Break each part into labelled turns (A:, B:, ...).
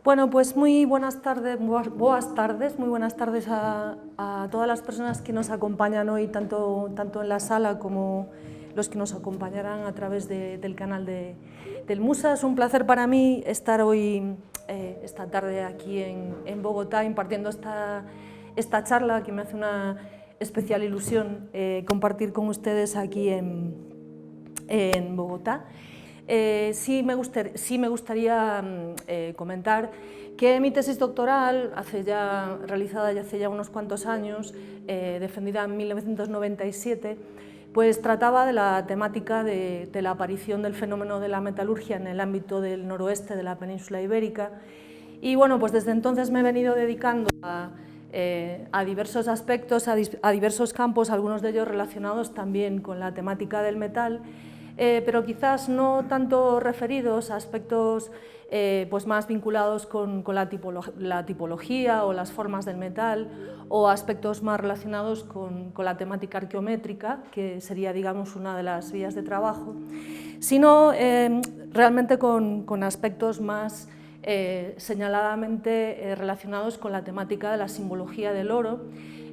A: Bueno, pues muy buenas tardes, muy buenas tardes a todas las personas que nos acompañan hoy, tanto en la sala como los que nos acompañarán a través del canal del Musa. Es un placer para mí estar hoy, esta tarde, aquí en Bogotá, impartiendo esta charla, que me hace una especial ilusión compartir con ustedes aquí en Bogotá. Sí me gustaría comentar que mi tesis doctoral, realizada ya hace unos cuantos años, defendida en 1997, pues trataba de la temática de la aparición del fenómeno de la metalurgia en el ámbito del noroeste de la península ibérica. Y bueno, pues desde entonces me he venido dedicando a diversos aspectos, a diversos campos, algunos de ellos relacionados también con la temática del metal, pero quizás no tanto referidos a aspectos pues más vinculados con la tipología o las formas del metal, o aspectos más relacionados con la temática arqueométrica, que sería, digamos, una de las vías de trabajo, sino realmente con aspectos más señaladamente relacionados con la temática de la simbología del oro,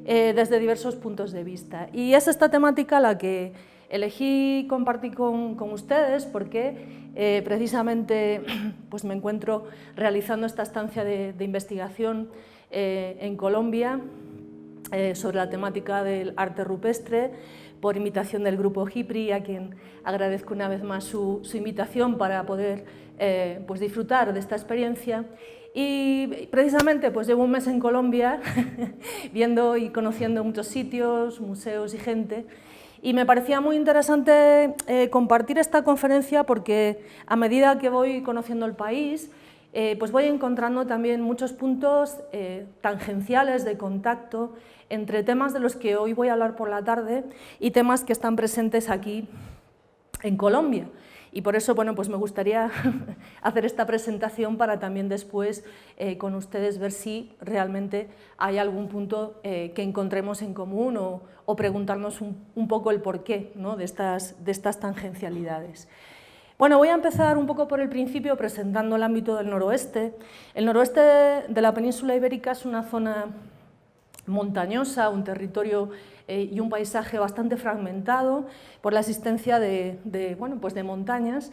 A: desde diversos puntos de vista. Y es esta temática la que elegí compartir con ustedes porque precisamente pues me encuentro realizando esta estancia de investigación en Colombia sobre la temática del arte rupestre, por invitación del grupo GIPRI, a quien agradezco una vez más su invitación para poder pues disfrutar de esta experiencia. Y precisamente pues llevo un mes en Colombia viendo y conociendo muchos sitios, museos y gente, y me parecía muy interesante compartir esta conferencia porque a medida que voy conociendo el país, pues voy encontrando también muchos puntos tangenciales de contacto entre temas de los que hoy voy a hablar por la tarde y temas que están presentes aquí en Colombia. Y por eso, bueno, pues me gustaría hacer esta presentación para también después con ustedes ver si realmente hay algún punto que encontremos en común, o preguntarnos un poco el porqué, ¿no?, de estas tangencialidades. Bueno, voy a empezar un poco por el principio presentando el ámbito del noroeste. El noroeste de la península ibérica es una zona montañosa, un territorio y un paisaje bastante fragmentado por la existencia de montañas,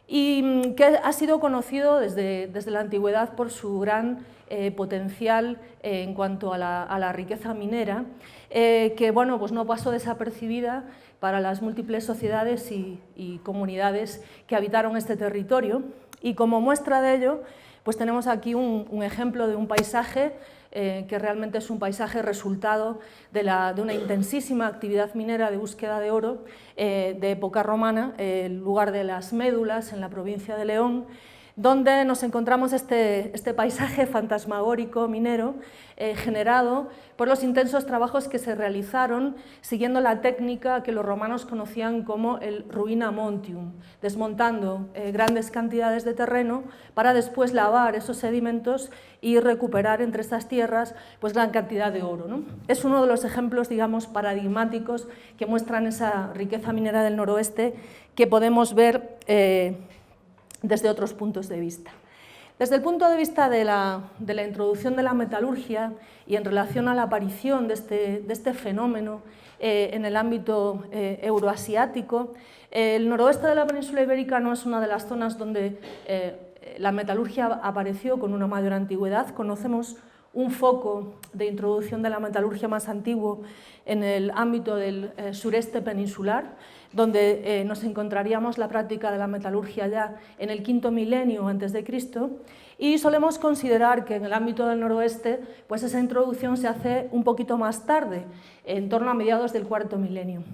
A: y que ha sido conocido desde la antigüedad por su gran potencial en cuanto a la riqueza minera, que bueno, pues no pasó desapercibida para las múltiples sociedades y comunidades que habitaron este territorio. Y como muestra de ello, pues tenemos aquí un ejemplo de un paisaje que realmente es un paisaje resultado de una intensísima actividad minera de búsqueda de oro de época romana, el lugar de las Médulas, en la provincia de León, donde nos encontramos este paisaje fantasmagórico minero generado por los intensos trabajos que se realizaron siguiendo la técnica que los romanos conocían como el ruina montium, desmontando grandes cantidades de terreno para después lavar esos sedimentos y recuperar entre estas tierras pues gran cantidad de oro, ¿no? Es uno de los ejemplos, digamos, paradigmáticos que muestran esa riqueza minera del noroeste que podemos ver desde otros puntos de vista. Desde el punto de vista de la introducción de la metalurgia y en relación a la aparición de este fenómeno en el ámbito euroasiático, el noroeste de la península ibérica no es una de las zonas donde la metalurgia apareció con una mayor antigüedad. Conocemos un foco de introducción de la metalurgia más antiguo en el ámbito del sureste peninsular, donde nos encontraríamos la práctica de la metalurgia ya en el quinto milenio antes de Cristo, y solemos considerar que en el ámbito del noroeste pues esa introducción se hace un poquito más tarde, en torno a mediados del cuarto milenio.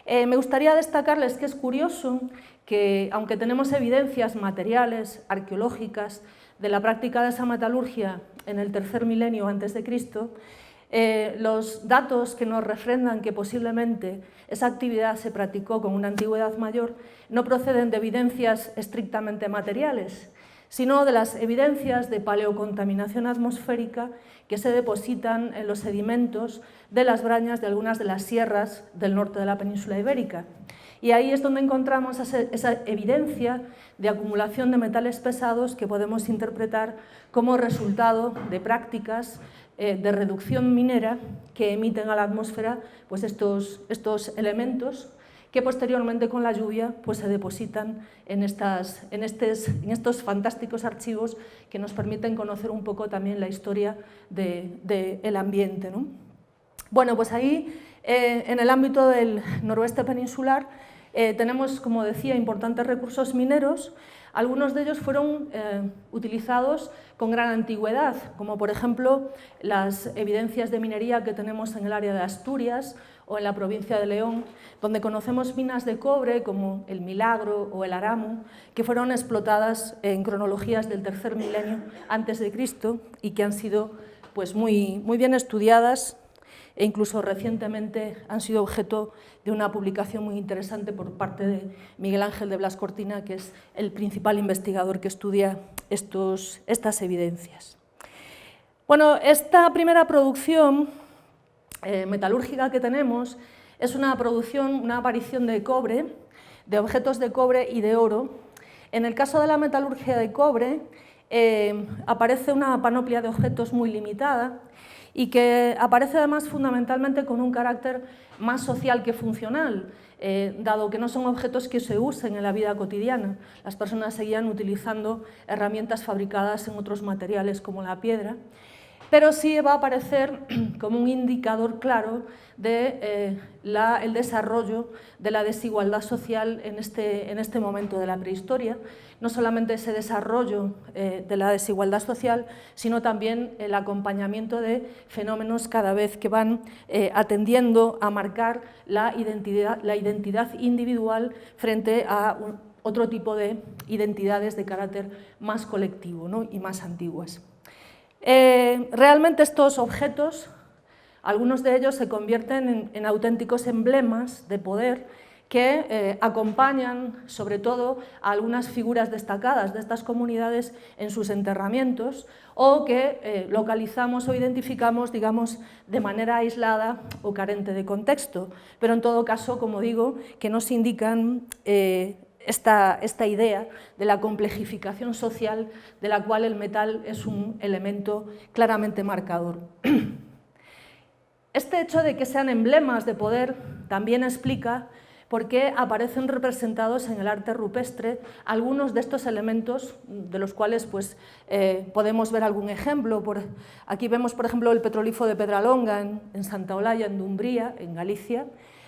A: Me gustaría destacarles que es curioso que, aunque tenemos evidencias materiales, arqueológicas, de la práctica de esa metalurgia en el tercer milenio antes de Cristo, los datos que nos refrendan que posiblemente esa actividad se practicó con una antigüedad mayor no proceden de evidencias estrictamente materiales, sino de las evidencias de paleocontaminación atmosférica que se depositan en los sedimentos de las brañas de algunas de las sierras del norte de la península ibérica. Y ahí es donde encontramos esa evidencia de acumulación de metales pesados que podemos interpretar como resultado de prácticas de reducción minera que emiten a la atmósfera pues estos elementos que posteriormente con la lluvia pues se depositan en estos fantásticos archivos que nos permiten conocer un poco también la historia del ambiente, ¿no? Bueno, pues ahí en el ámbito del noroeste peninsular tenemos, como decía, importantes recursos mineros. Algunos de ellos fueron utilizados con gran antigüedad, como por ejemplo las evidencias de minería que tenemos en el área de Asturias o en la provincia de León, donde conocemos minas de cobre como el Milagro o el Aramu, que fueron explotadas en cronologías del tercer milenio antes de Cristo y que han sido pues, muy bien estudiadas e incluso recientemente han sido objeto de una publicación muy interesante por parte de Miguel Ángel de Blas Cortina, que es el principal investigador que estudia estas evidencias. Bueno, esta primera producción metalúrgica que tenemos es una aparición de cobre, de objetos de cobre y de oro. En el caso de la metalurgia de cobre, aparece una panoplia de objetos muy limitada y que aparece además fundamentalmente con un carácter más social que funcional, dado que no son objetos que se usen en la vida cotidiana. Las personas seguían utilizando herramientas fabricadas en otros materiales como la piedra, pero sí va a aparecer como un indicador claro del desarrollo de la desigualdad social en este momento de la prehistoria. No solamente ese desarrollo de la desigualdad social, sino también el acompañamiento de fenómenos cada vez que van atendiendo a marcar la identidad individual frente a otro tipo de identidades de carácter más colectivo, ¿no? Y más antiguas. Realmente estos objetos, algunos de ellos se convierten en auténticos emblemas de poder que acompañan sobre todo a algunas figuras destacadas de estas comunidades en sus enterramientos o que localizamos o identificamos, digamos, de manera aislada o carente de contexto, pero en todo caso, como digo, que nos indican esta idea de la complejificación social de la cual el metal es un elemento claramente marcador. Este hecho de que sean emblemas de poder también explica por qué aparecen representados en el arte rupestre algunos de estos elementos, de los cuales pues, podemos ver algún ejemplo. Aquí vemos, por ejemplo, el petrolifo de Pedralonga en Santa Olalla, en Dumbría, en Galicia,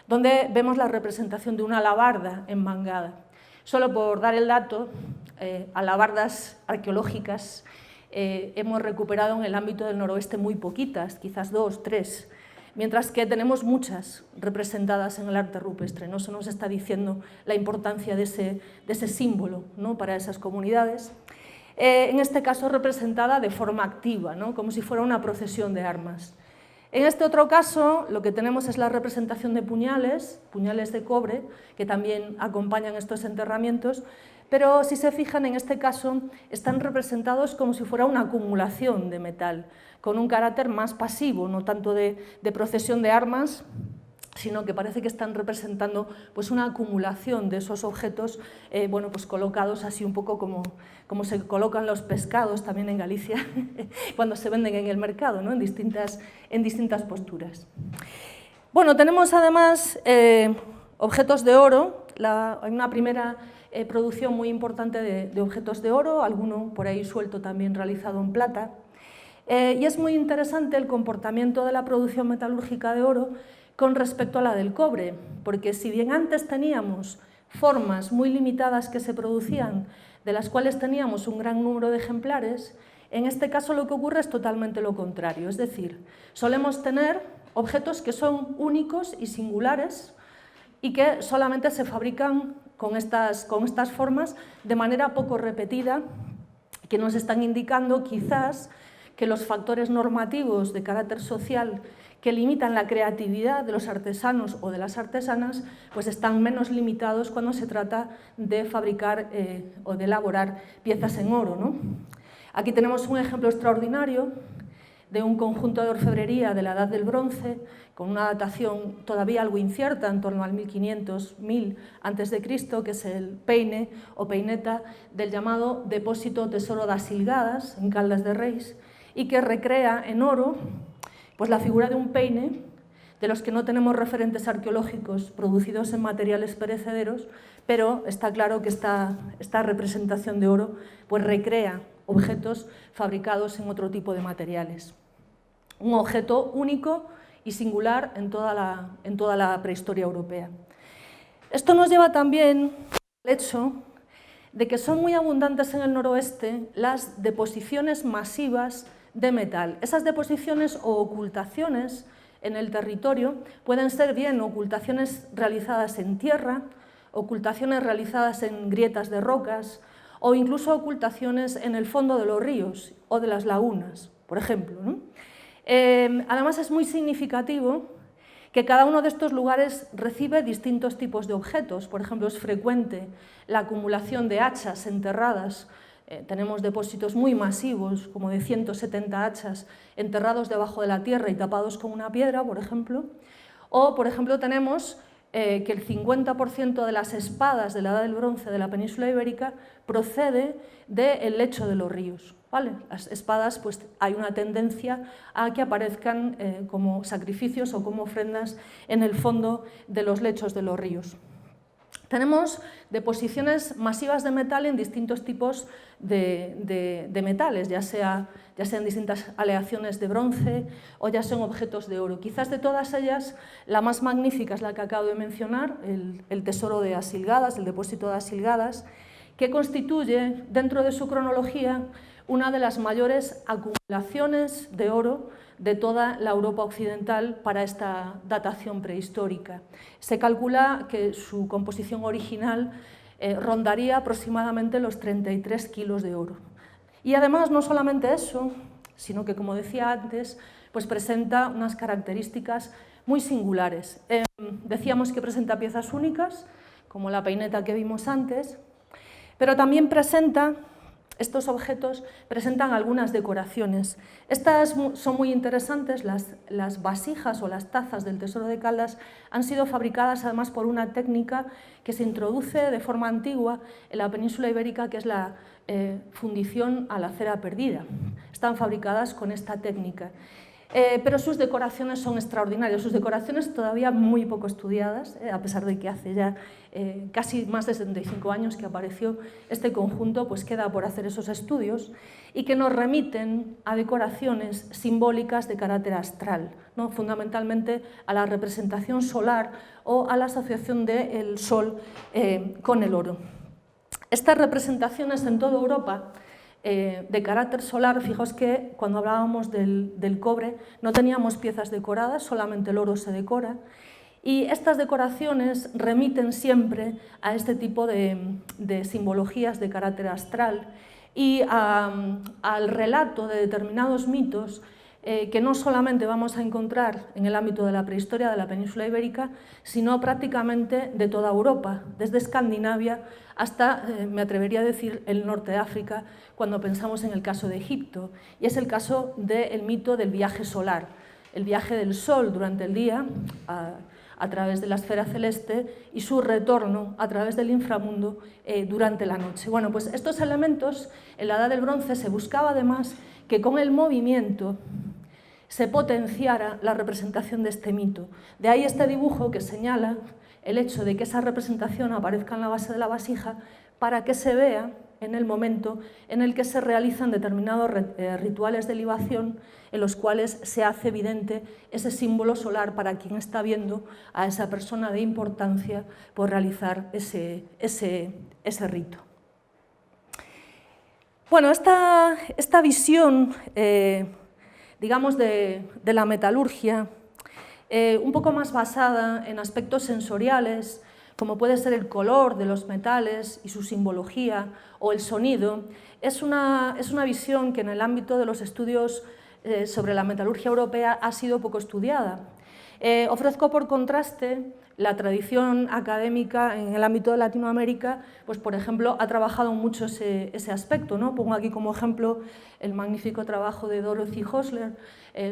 A: donde vemos la representación de una alabarda enmangada. Solo por dar el dato, alabardas arqueológicas hemos recuperado en el ámbito del noroeste muy poquitas, quizás 2, 3, mientras que tenemos muchas representadas en el arte rupestre, ¿no? Eso nos está diciendo la importancia de ese símbolo, ¿no? Para esas comunidades. En este caso representada de forma activa, ¿no? Como si fuera una procesión de armas. En este otro caso, lo que tenemos es la representación de puñales de cobre, que también acompañan estos enterramientos, pero si se fijan, en este caso están representados como si fuera una acumulación de metal, con un carácter más pasivo, no tanto de procesión de armas, sino que parece que están representando pues, una acumulación de esos objetos bueno, pues, colocados así un poco como se colocan los pescados también en Galicia cuando se venden en el mercado, ¿no? en distintas posturas. Bueno, tenemos además objetos de oro. Hay una primera producción muy importante de objetos de oro, alguno por ahí suelto también realizado en plata. Y es muy interesante el comportamiento de la producción metalúrgica de oro con respecto a la del cobre, porque si bien antes teníamos formas muy limitadas que se producían, de las cuales teníamos un gran número de ejemplares, en este caso lo que ocurre es totalmente lo contrario, es decir, solemos tener objetos que son únicos y singulares y que solamente se fabrican con estas formas de manera poco repetida, que nos están indicando quizás que los factores normativos de carácter social que limitan la creatividad de los artesanos o de las artesanas, pues están menos limitados cuando se trata de fabricar o de elaborar piezas en oro, ¿no? Aquí tenemos un ejemplo extraordinario de un conjunto de orfebrería de la Edad del Bronce, con una datación todavía algo incierta, en torno al 1500-1000 a.C., que es el peine o peineta del llamado Depósito Tesoro das Ilgadas, en Caldas de Reis, y que recrea en oro pues, la figura de un peine, de los que no tenemos referentes arqueológicos producidos en materiales perecederos, pero está claro que esta representación de oro pues, recrea objetos fabricados en otro tipo de materiales. Un objeto único y singular en toda la prehistoria europea. Esto nos lleva también al hecho de que son muy abundantes en el noroeste las deposiciones masivas de metal. Esas deposiciones o ocultaciones en el territorio pueden ser bien ocultaciones realizadas en tierra, ocultaciones realizadas en grietas de rocas o incluso ocultaciones en el fondo de los ríos o de las lagunas, por ejemplo, ¿no? Además es muy significativo que cada uno de estos lugares recibe distintos tipos de objetos. Por ejemplo, es frecuente la acumulación de hachas enterradas. Tenemos depósitos muy masivos, como de 170 hachas enterrados debajo de la tierra y tapados con una piedra, por ejemplo. O, por ejemplo, tenemos que el 50% de las espadas de la Edad del Bronce de la península ibérica procede del lecho de los ríos, ¿vale? Las espadas, pues hay una tendencia a que aparezcan como sacrificios o como ofrendas en el fondo de los lechos de los ríos. Tenemos deposiciones masivas de metal en distintos tipos de metales, ya sean distintas aleaciones de bronce o ya sean objetos de oro. Quizás de todas ellas, la más magnífica es la que acabo de mencionar, el tesoro de Asilgadas, el depósito de Asilgadas, que constituye, dentro de su cronología, una de las mayores acumulaciones de oro de toda la Europa occidental para esta datación prehistórica. Se calcula que su composición original rondaría aproximadamente los 33 kilos de oro. Y además, no solamente eso, sino que, como decía antes, pues presenta unas características muy singulares. Decíamos que presenta piezas únicas, como la peineta que vimos antes, pero también estos objetos presentan algunas decoraciones. Estas son muy interesantes, las vasijas o las tazas del Tesoro de Caldas han sido fabricadas además por una técnica que se introduce de forma antigua en la península ibérica, que es la fundición a la cera perdida. Están fabricadas con esta técnica. Pero sus decoraciones son extraordinarias, sus decoraciones todavía muy poco estudiadas, a pesar de que hace ya casi más de 75 años que apareció este conjunto, pues queda por hacer esos estudios y que nos remiten a decoraciones simbólicas de carácter astral, ¿no? Fundamentalmente a la representación solar o a la asociación del sol con el oro. Estas representaciones en toda Europa de carácter solar, fijaos que cuando hablábamos del cobre no teníamos piezas decoradas, solamente el oro se decora, y estas decoraciones remiten siempre a este tipo de simbologías de carácter astral y al relato de determinados mitos que no solamente vamos a encontrar en el ámbito de la prehistoria de la península ibérica, sino prácticamente de toda Europa, desde Escandinavia hasta, me atrevería a decir, el norte de África, cuando pensamos en el caso de Egipto. Y es el caso del mito del viaje solar, el viaje del sol durante el día a través de la esfera celeste y su retorno a través del inframundo durante la noche. Bueno, pues estos elementos en la Edad del Bronce se buscaba además que con el movimiento se potenciara la representación de este mito. De ahí este dibujo que señala el hecho de que esa representación aparezca en la base de la vasija para que se vea en el momento en el que se realizan determinados rituales de libación en los cuales se hace evidente ese símbolo solar para quien está viendo a esa persona de importancia por realizar ese rito. Bueno, esta visión, digamos, de la metalurgia, un poco más basada en aspectos sensoriales, como puede ser el color de los metales y su simbología, o el sonido, es una visión que en el ámbito de los estudios sobre la metalurgia europea ha sido poco estudiada. Ofrezco por contraste la tradición académica en el ámbito de Latinoamérica, pues por ejemplo, ha trabajado mucho ese aspecto, ¿no? Pongo aquí como ejemplo el magnífico trabajo de Dorothy Hosler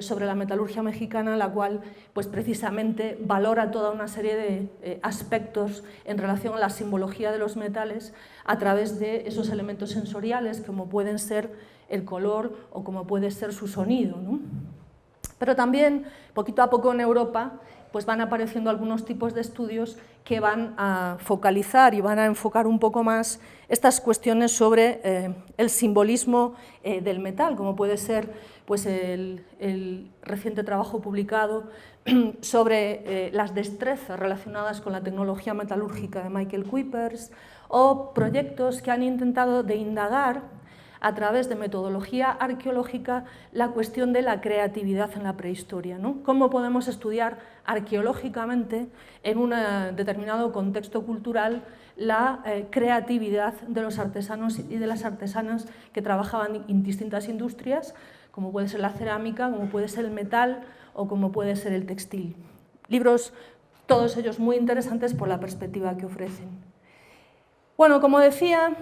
A: sobre la metalurgia mexicana, la cual pues precisamente valora toda una serie de aspectos en relación a la simbología de los metales a través de esos elementos sensoriales, como pueden ser el color o como puede ser su sonido, ¿no? Pero también, poquito a poco en Europa, pues van apareciendo algunos tipos de estudios que van a focalizar y van a enfocar un poco más estas cuestiones sobre el simbolismo del metal, como puede ser pues, el reciente trabajo publicado sobre las destrezas relacionadas con la tecnología metalúrgica de Michael Kuipers, o proyectos que han intentado de indagar a través de metodología arqueológica la cuestión de la creatividad en la prehistoria, ¿no? Cómo podemos estudiar arqueológicamente en un determinado contexto cultural la creatividad de los artesanos y de las artesanas que trabajaban en distintas industrias, como puede ser la cerámica, como puede ser el metal o como puede ser el textil. Libros, todos ellos muy interesantes por la perspectiva que ofrecen. Bueno, como decía,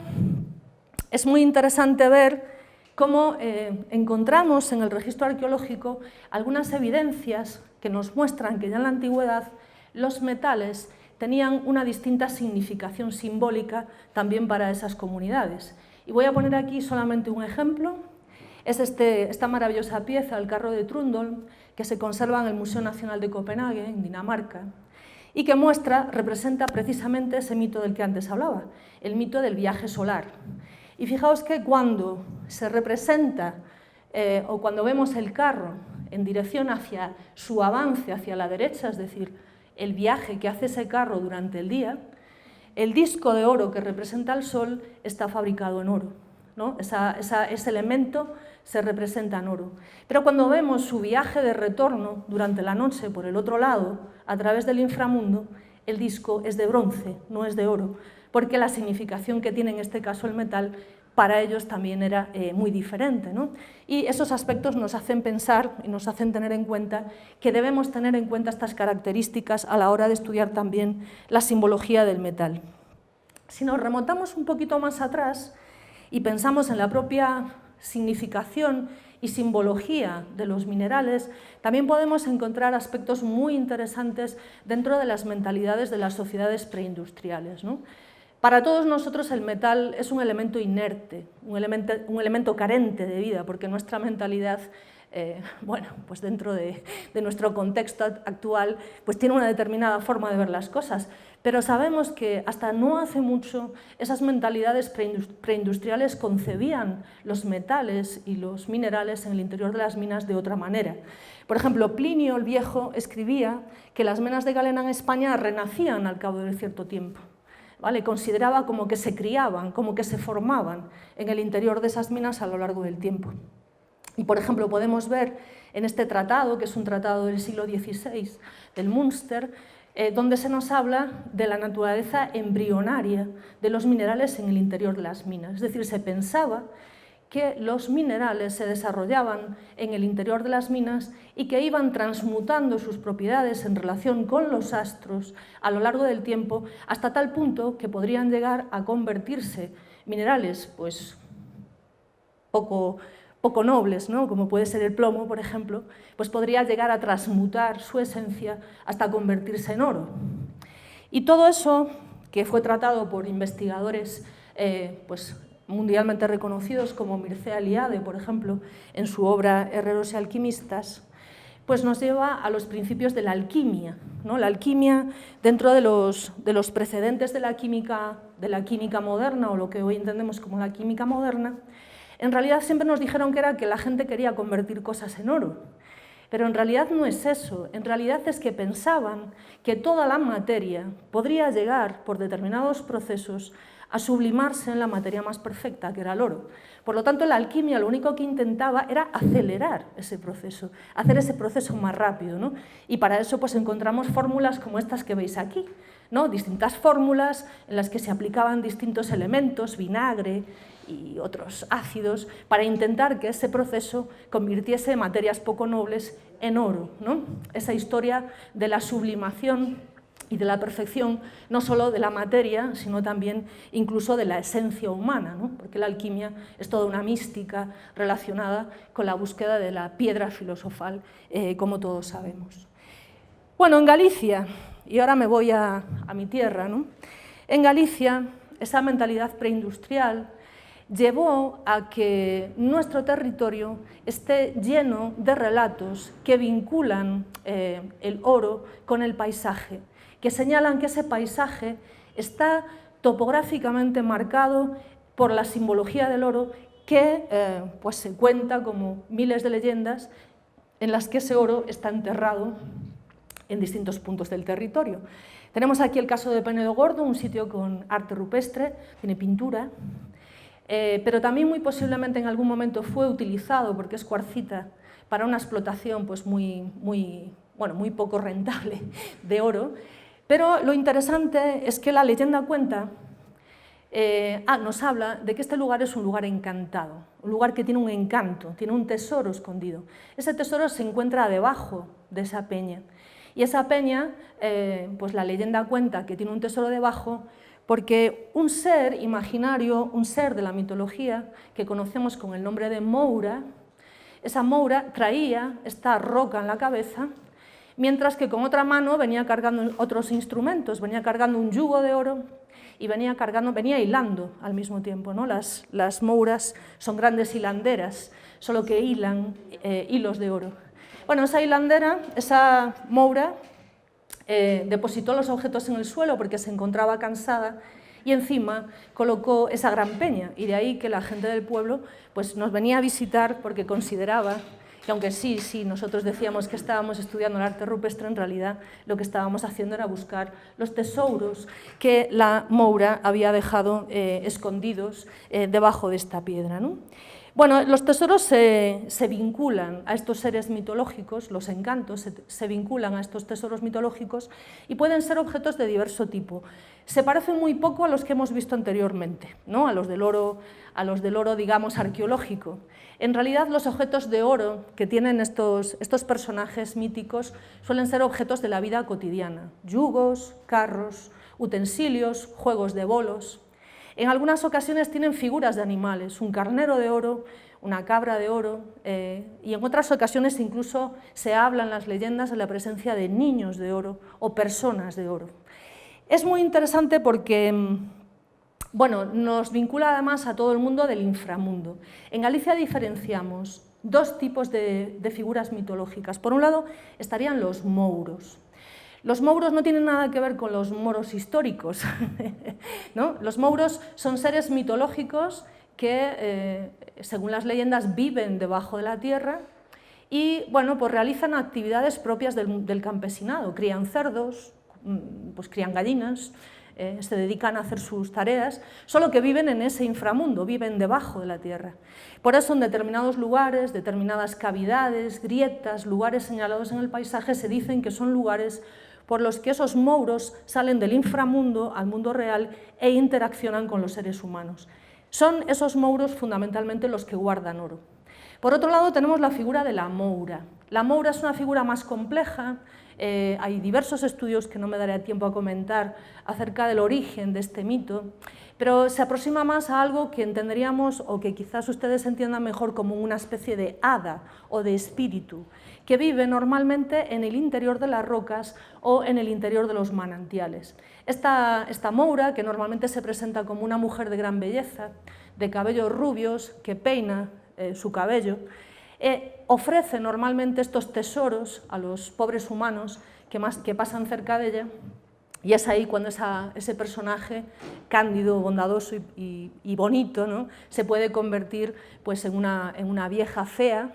A: es muy interesante ver cómo encontramos en el registro arqueológico algunas evidencias que nos muestran que ya en la antigüedad los metales tenían una distinta significación simbólica también para esas comunidades. Y voy a poner aquí solamente un ejemplo. Es esta maravillosa pieza, el carro de Trundle, que se conserva en el Museo Nacional de Copenhague, en Dinamarca, y que representa precisamente ese mito del que antes hablaba, el mito del viaje solar. Y fijaos que cuando se representa o cuando vemos el carro en dirección hacia su avance hacia la derecha, es decir, el viaje que hace ese carro durante el día, el disco de oro que representa el sol está fabricado en oro, ¿no? Ese elemento se representa en oro. Pero cuando vemos su viaje de retorno durante la noche por el otro lado, a través del inframundo, el disco es de bronce, no es de oro, porque la significación que tiene en este caso el metal para ellos también era muy diferente, ¿no? Y esos aspectos nos hacen pensar y nos hacen tener en cuenta que debemos tener en cuenta estas características a la hora de estudiar también la simbología del metal. Si nos remontamos un poquito más atrás y pensamos en la propia significación y simbología de los minerales, también podemos encontrar aspectos muy interesantes dentro de las mentalidades de las sociedades preindustriales, ¿no? Para todos nosotros el metal es un elemento inerte, un elemento carente de vida, porque nuestra mentalidad, bueno, pues dentro de nuestro contexto actual, pues tiene una determinada forma de ver las cosas. Pero sabemos que hasta no hace mucho esas mentalidades preindustriales concebían los metales y los minerales en el interior de las minas de otra manera. Por ejemplo, Plinio el Viejo escribía que las minas de galena en España renacían al cabo de cierto tiempo. ¿Vale? Consideraba como que se criaban, como que se formaban en el interior de esas minas a lo largo del tiempo. Y, por ejemplo, podemos ver en este tratado, que es un tratado del siglo XVI, del Münster, donde se nos habla de la naturaleza embrionaria de los minerales en el interior de las minas. Es decir, se pensaba que los minerales se desarrollaban en el interior de las minas y que iban transmutando sus propiedades en relación con los astros a lo largo del tiempo, hasta tal punto que podrían llegar a convertirse minerales pues, poco nobles, ¿no? Como puede ser el plomo, por ejemplo, pues podría llegar a transmutar su esencia hasta convertirse en oro. Y todo eso, que fue tratado por investigadores pues, mundialmente reconocidos como Mircea Eliade, por ejemplo, en su obra Herreros y alquimistas, pues nos lleva a los principios de la alquimia, ¿no? La alquimia, dentro de los precedentes de la química moderna, o lo que hoy entendemos como la química moderna, en realidad siempre nos dijeron que la gente quería convertir cosas en oro. Pero en realidad no es eso, en realidad es que pensaban que toda la materia podría llegar, por determinados procesos, a sublimarse en la materia más perfecta, que era el oro. Por lo tanto, la alquimia lo único que intentaba era acelerar ese proceso, hacer ese proceso más rápido, ¿no? Y para eso pues, encontramos fórmulas como estas que veis aquí. ¿no? Distintas fórmulas en las que se aplicaban distintos elementos, vinagre y otros ácidos, para intentar que ese proceso convirtiese materias poco nobles en oro, ¿no? Esa historia de la sublimación y de la perfección, no solo de la materia, sino también incluso de la esencia humana, ¿no? Porque la alquimia es toda una mística relacionada con la búsqueda de la piedra filosofal, como todos sabemos. Bueno, en Galicia, y ahora me voy a mi tierra, ¿no? En Galicia, esa mentalidad preindustrial llevó a que nuestro territorio esté lleno de relatos que vinculan el oro con el paisaje, que señalan que ese paisaje está topográficamente marcado por la simbología del oro, que pues se cuenta como miles de leyendas en las que ese oro está enterrado en distintos puntos del territorio. Tenemos aquí el caso de Penedo Gordo, un sitio con arte rupestre, tiene pintura, pero también muy posiblemente en algún momento fue utilizado, porque es cuarcita, para una explotación pues muy poco rentable de oro. Pero lo interesante es que la leyenda cuenta, nos habla de que este lugar es un lugar encantado, un lugar que tiene un encanto, tiene un tesoro escondido. Ese tesoro se encuentra debajo de esa peña. Y esa peña, pues la leyenda cuenta que tiene un tesoro debajo, porque un ser imaginario, un ser de la mitología, que conocemos con el nombre de Moura, esa Moura traía esta roca en la cabeza, mientras que con otra mano venía cargando otros instrumentos, venía cargando un yugo de oro y venía hilando al mismo tiempo, ¿no? Las Mouras son grandes hilanderas, solo que hilan hilos de oro. Bueno, esa hilandera, esa Moura, depositó los objetos en el suelo porque se encontraba cansada y encima colocó esa gran peña, y de ahí que la gente del pueblo pues, nos venía a visitar porque consideraba que aunque sí, nosotros decíamos que estábamos estudiando el arte rupestre, en realidad lo que estábamos haciendo era buscar los tesouros que la Moura había dejado escondidos debajo de esta piedra, ¿no? Bueno, los tesoros se vinculan a estos seres mitológicos, los encantos se vinculan a estos tesoros mitológicos y pueden ser objetos de diverso tipo. Se parecen muy poco a los que hemos visto anteriormente, ¿no? a los del oro, digamos, arqueológico. En realidad, los objetos de oro que tienen estos personajes míticos suelen ser objetos de la vida cotidiana: yugos, carros, utensilios, juegos de bolos. En algunas ocasiones tienen figuras de animales, un carnero de oro, una cabra de oro, y en otras ocasiones incluso se habla en las leyendas de la presencia de niños de oro o personas de oro. Es muy interesante porque nos vincula además a todo el mundo del inframundo. En Galicia diferenciamos dos tipos de figuras mitológicas. Por un lado estarían los mouros. Los mouros no tienen nada que ver con los moros históricos, ¿no? Los mouros son seres mitológicos que, según las leyendas, viven debajo de la tierra y pues realizan actividades propias del campesinado. Crían cerdos, pues crían gallinas, se dedican a hacer sus tareas, solo que viven en ese inframundo, viven debajo de la tierra. Por eso en determinados lugares, determinadas cavidades, grietas, lugares señalados en el paisaje, se dicen que son lugares por los que esos mouros salen del inframundo al mundo real e interaccionan con los seres humanos. Son esos mouros fundamentalmente los que guardan oro. Por otro lado tenemos la figura de la moura. La moura es una figura más compleja, hay diversos estudios que no me daré tiempo a comentar acerca del origen de este mito, pero se aproxima más a algo que entenderíamos o que quizás ustedes entiendan mejor como una especie de hada o de espíritu, que vive normalmente en el interior de las rocas o en el interior de los manantiales. Esta moura, que normalmente se presenta como una mujer de gran belleza, de cabellos rubios, que peina su cabello, ofrece normalmente estos tesoros a los pobres humanos que pasan cerca de ella, y es ahí cuando ese personaje cándido, bondadoso y bonito, ¿no?, se puede convertir pues, en una vieja fea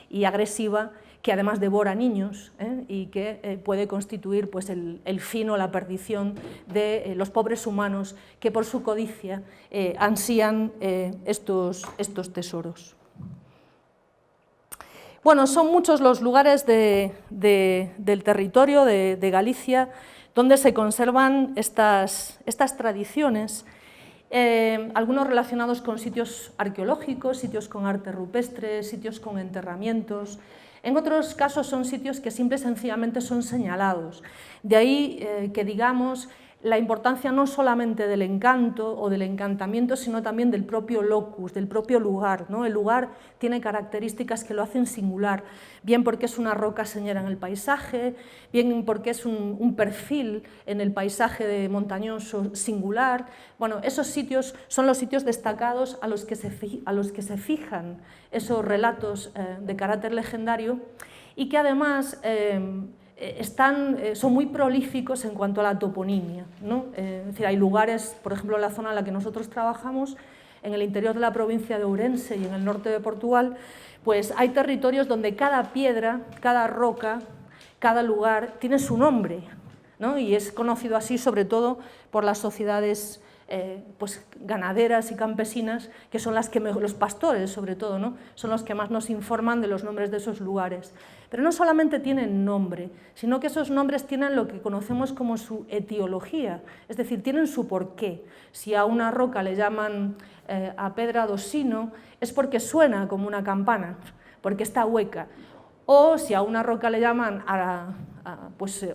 A: y agresiva que además devora niños y que puede constituir pues, el fin o la perdición de los pobres humanos que por su codicia ansían estos tesoros. Bueno, son muchos los lugares del territorio de Galicia donde se conservan estas tradiciones, algunos relacionados con sitios arqueológicos, sitios con arte rupestre, sitios con enterramientos. En otros casos son sitios que simple y sencillamente son señalados. De ahí que digamos la importancia no solamente del encanto o del encantamiento, sino también del propio locus, del propio lugar, ¿no? El lugar tiene características que lo hacen singular, bien porque es una roca señera en el paisaje, bien porque es un perfil en el paisaje montañoso singular. Bueno, esos sitios son los sitios destacados a los que se fijan esos relatos de carácter legendario y que además son muy prolíficos en cuanto a la toponimia, ¿no? Es decir, hay lugares, por ejemplo, en la zona en la que nosotros trabajamos, en el interior de la provincia de Ourense y en el norte de Portugal, pues hay territorios donde cada piedra, cada roca, cada lugar tiene su nombre, ¿no? Y es conocido así sobre todo por las sociedades pues, ganaderas y campesinas, que son las que los pastores sobre todo, ¿no? Son los que más nos informan de los nombres de esos lugares. Pero no solamente tienen nombre, sino que esos nombres tienen lo que conocemos como su etiología, es decir, tienen su porqué. Si a una roca le llaman a Pedra do Sino, es porque suena como una campana, porque está hueca. O si a una roca le llaman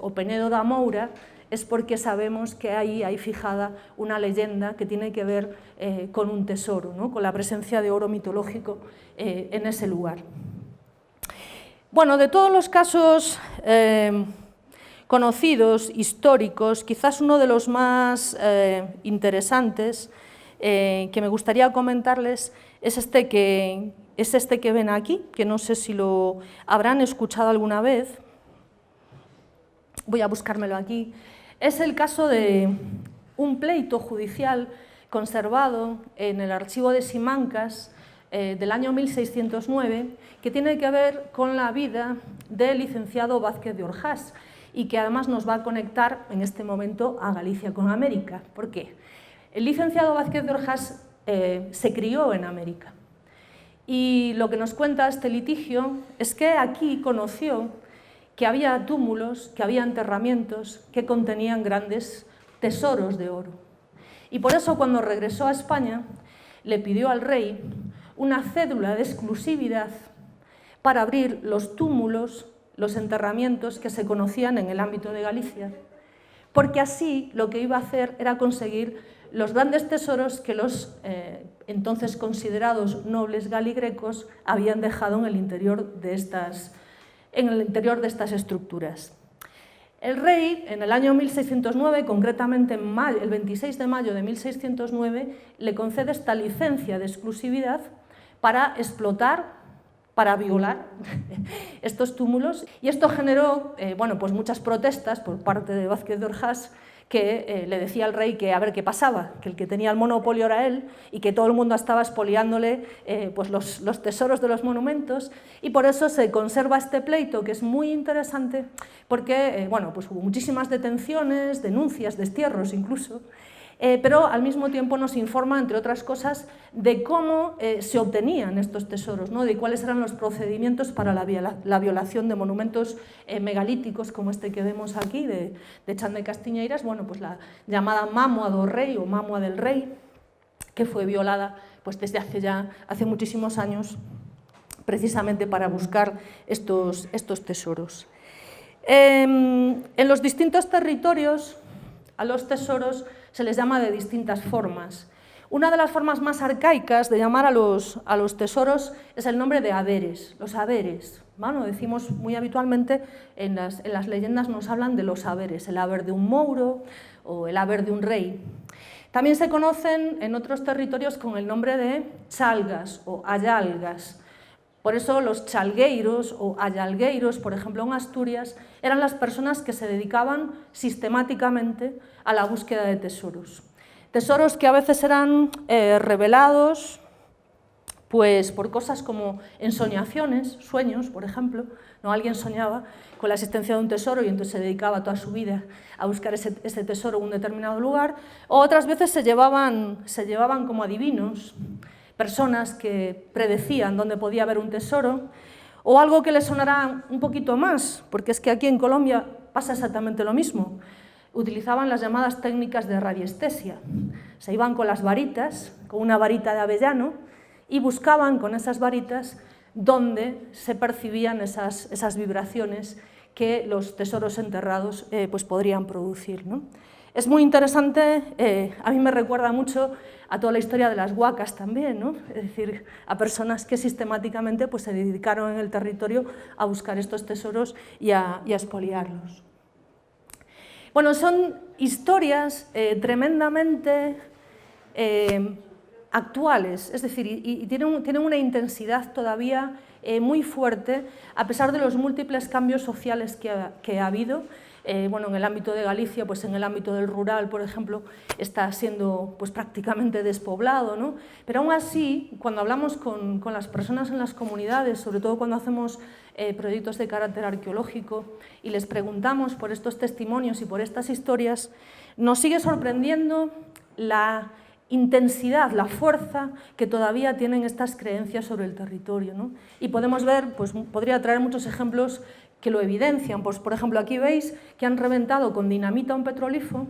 A: o Penedo da Moura, es porque sabemos que ahí hay fijada una leyenda que tiene que ver con un tesoro, ¿no? Con la presencia de oro mitológico en ese lugar. Bueno, de todos los casos conocidos, históricos, quizás uno de los más interesantes que me gustaría comentarles es este que ven aquí, que no sé si lo habrán escuchado alguna vez. Voy a buscármelo aquí. Es el caso de un pleito judicial conservado en el archivo de Simancas del año 1609, que tiene que ver con la vida del licenciado Vázquez de Orjás y que además nos va a conectar en este momento a Galicia con América. ¿Por qué? El licenciado Vázquez de Orjás se crió en América y lo que nos cuenta este litigio es que aquí conoció que había túmulos, que había enterramientos que contenían grandes tesoros de oro. Y por eso cuando regresó a España le pidió al rey una cédula de exclusividad para abrir los túmulos, los enterramientos que se conocían en el ámbito de Galicia, porque así lo que iba a hacer era conseguir los grandes tesoros que los entonces considerados nobles galigrecos habían dejado en el interior de estas estructuras. El rey, en el año 1609, concretamente el 26 de mayo de 1609, le concede esta licencia de exclusividad para explotar, para violar estos túmulos, y esto generó pues muchas protestas por parte de Vázquez de Orjás, que le decía al rey que a ver qué pasaba, que el que tenía el monopolio era él y que todo el mundo estaba expoliándole pues los tesoros de los monumentos, y por eso se conserva este pleito, que es muy interesante porque pues hubo muchísimas detenciones, denuncias, destierros incluso, pero al mismo tiempo nos informa, entre otras cosas, de cómo se obtenían estos tesoros, ¿no? De cuáles eran los procedimientos para la violación de monumentos megalíticos, como este que vemos aquí, de Chan de Castiñeiras, bueno, pues la llamada Mámoa do Rei o Mámoa del Rey, que fue violada pues desde hace muchísimos años, precisamente para buscar estos tesoros. En los distintos territorios, a los tesoros se les llama de distintas formas. Una de las formas más arcaicas de llamar a los tesoros es el nombre de haberes, los haberes. Bueno, decimos muy habitualmente, en las leyendas nos hablan de los haberes, el haber de un mouro o el haber de un rey. También se conocen en otros territorios con el nombre de chalgas o ayalgas. Por eso los chalgueiros o ayalgueiros, por ejemplo en Asturias, eran las personas que se dedicaban sistemáticamente a la búsqueda de tesoros. Tesoros que a veces eran revelados pues, por cosas como ensoñaciones, sueños, por ejemplo, ¿no? Alguien soñaba con la existencia de un tesoro y entonces se dedicaba toda su vida a buscar ese tesoro en un determinado lugar, o otras veces se llevaban como adivinos, personas que predecían dónde podía haber un tesoro, o algo que les sonará un poquito más, porque es que aquí en Colombia pasa exactamente lo mismo. utilizaban las llamadas técnicas de radiestesia. Se iban con las varitas, con una varita de avellano, y buscaban con esas varitas dónde se percibían esas vibraciones que los tesoros enterrados pues podrían producir, ¿no? Es muy interesante, a mí me recuerda mucho a toda la historia de las huacas también, ¿no? Es decir, a personas que sistemáticamente pues, se dedicaron en el territorio a buscar estos tesoros y a expoliarlos. Bueno, son historias tremendamente actuales, es decir, y tienen una intensidad todavía muy fuerte, a pesar de los múltiples cambios sociales que ha habido. Bueno, en el ámbito de Galicia, pues en el ámbito del rural, por ejemplo, está siendo pues, prácticamente despoblado, ¿no? Pero aún así, cuando hablamos con las personas en las comunidades, sobre todo cuando hacemos proyectos de carácter arqueológico y les preguntamos por estos testimonios y por estas historias, nos sigue sorprendiendo la intensidad, la fuerza que todavía tienen estas creencias sobre el territorio, ¿no? Y podemos ver, pues podría traer muchos ejemplos que lo evidencian. Pues, por ejemplo, aquí veis que han reventado con dinamita un petrolifo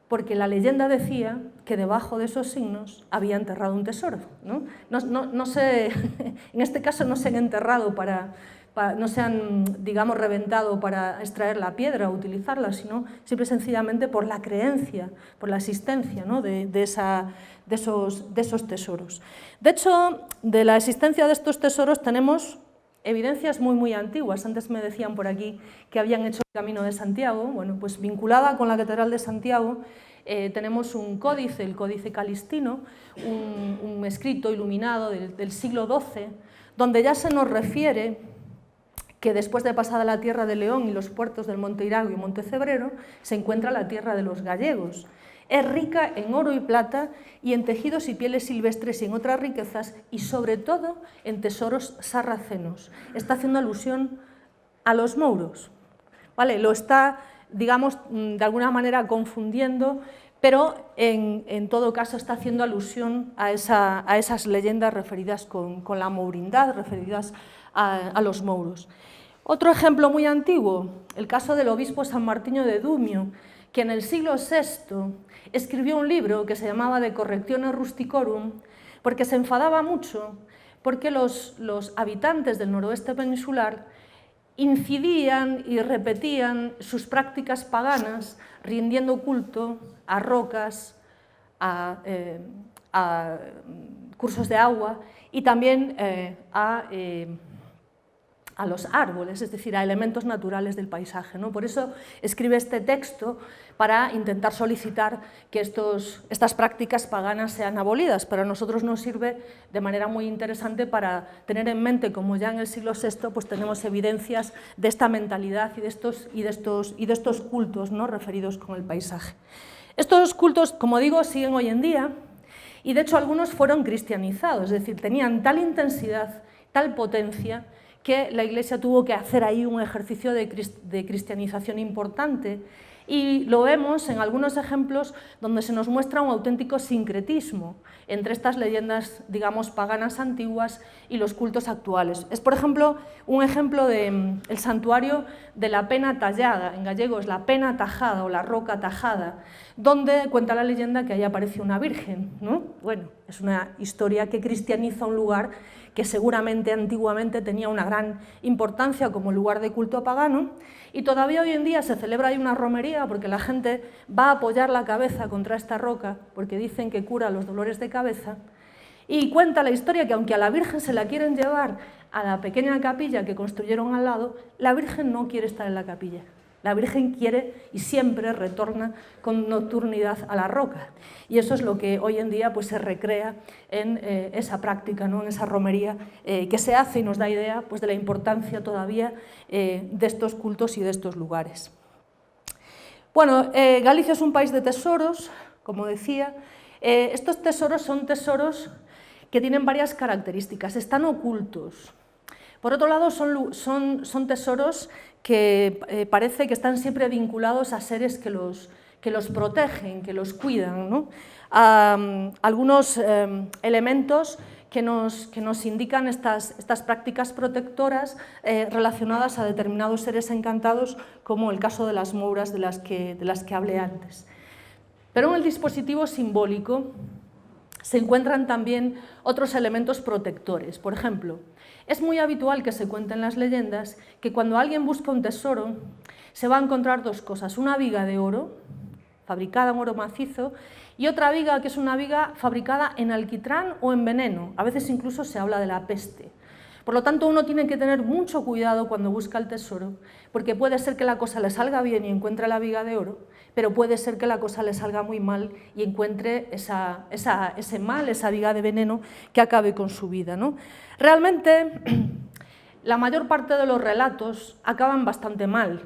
A: porque la leyenda decía que debajo de esos signos había enterrado un tesoro, ¿no? No en este caso no se han enterrado no se han, digamos, reventado para extraer la piedra o utilizarla, sino simple y sencillamente por la creencia, por la existencia, ¿no? de esos tesoros. De hecho, de la existencia de estos tesoros tenemos evidencias muy antiguas. Antes me decían por aquí que habían hecho el Camino de Santiago. Bueno, pues vinculada con la Catedral de Santiago tenemos un códice, el Códice Calistino, un escrito iluminado del siglo XII, donde ya se nos refiere que después de pasada la tierra de León y los puertos del Monte Irago y Monte Cebrero, se encuentra la tierra de los gallegos. Es rica en oro y plata y en tejidos y pieles silvestres y en otras riquezas y sobre todo en tesoros sarracenos. Está haciendo alusión a los mouros, ¿vale? Lo está, digamos, de alguna manera confundiendo, pero en todo caso está haciendo alusión a esas leyendas referidas con la mourindad, referidas a los mouros. Otro ejemplo muy antiguo, el caso del obispo San Martiño de Dumio, que en el siglo VI escribió un libro que se llamaba De Correctione Rusticorum, porque se enfadaba mucho, porque los habitantes del noroeste peninsular incidían y repetían sus prácticas paganas, rindiendo culto a rocas, a cursos de agua y también a los árboles, es decir, a elementos naturales del paisaje, ¿no? Por eso escribe este texto para intentar solicitar que estas prácticas paganas sean abolidas. Pero a nosotros nos sirve de manera muy interesante para tener en mente, como ya en el siglo VI pues tenemos evidencias de esta mentalidad y de estos cultos, ¿no? referidos con el paisaje. Estos cultos, como digo, siguen hoy en día y de hecho algunos fueron cristianizados, es decir, tenían tal intensidad, tal potencia, que la Iglesia tuvo que hacer ahí un ejercicio de cristianización importante y lo vemos en algunos ejemplos donde se nos muestra un auténtico sincretismo entre estas leyendas, digamos, paganas antiguas y los cultos actuales. Es, por ejemplo, un ejemplo del santuario de la Pena Tallada, en gallego es la Pena Tajada o la Roca Tajada, donde cuenta la leyenda que ahí apareció una virgen, ¿no? Bueno, es una historia que cristianiza un lugar que seguramente antiguamente tenía una gran importancia como lugar de culto pagano, y todavía hoy en día se celebra ahí una romería porque la gente va a apoyar la cabeza contra esta roca porque dicen que cura los dolores de cabeza, y cuenta la historia que aunque a la Virgen se la quieren llevar a la pequeña capilla que construyeron al lado, la Virgen no quiere estar en la capilla. La Virgen quiere y siempre retorna con nocturnidad a la roca. Y eso es lo que hoy en día pues, se recrea en esa práctica, ¿no? en esa romería que se hace y nos da idea pues, de la importancia todavía de estos cultos y de estos lugares. Bueno, Galicia es un país de tesoros, como decía. Estos tesoros son tesoros que tienen varias características, están ocultos. Por otro lado, son tesoros que parece que están siempre vinculados a seres que los protegen, que los cuidan, ¿no? Algunos elementos que nos indican estas prácticas protectoras relacionadas a determinados seres encantados, como el caso de las mouras de las que hablé antes. Pero en el dispositivo simbólico se encuentran también otros elementos protectores. Por ejemplo, es muy habitual que se cuente en las leyendas que cuando alguien busca un tesoro se va a encontrar dos cosas: una viga de oro, fabricada en oro macizo, y otra viga que es una viga fabricada en alquitrán o en veneno. A veces incluso se habla de la peste. Por lo tanto, uno tiene que tener mucho cuidado cuando busca el tesoro, porque puede ser que la cosa le salga bien y encuentre la viga de oro, pero puede ser que la cosa le salga muy mal y encuentre ese mal, esa viga de veneno que acabe con su vida, ¿no? Realmente, la mayor parte de los relatos acaban bastante mal,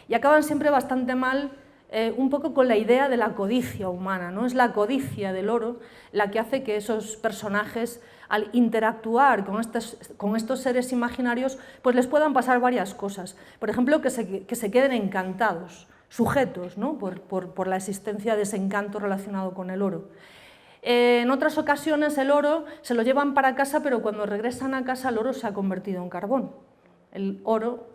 A: y acaban siempre bastante mal un poco con la idea de la codicia humana, ¿no? Es la codicia del oro la que hace que esos personajes, al interactuar con estos seres imaginarios, pues les puedan pasar varias cosas. Por ejemplo, que se queden encantados, sujetos, ¿no? por la existencia de ese encanto relacionado con el oro. En otras ocasiones el oro se lo llevan para casa, pero cuando regresan a casa el oro se ha convertido en carbón. El oro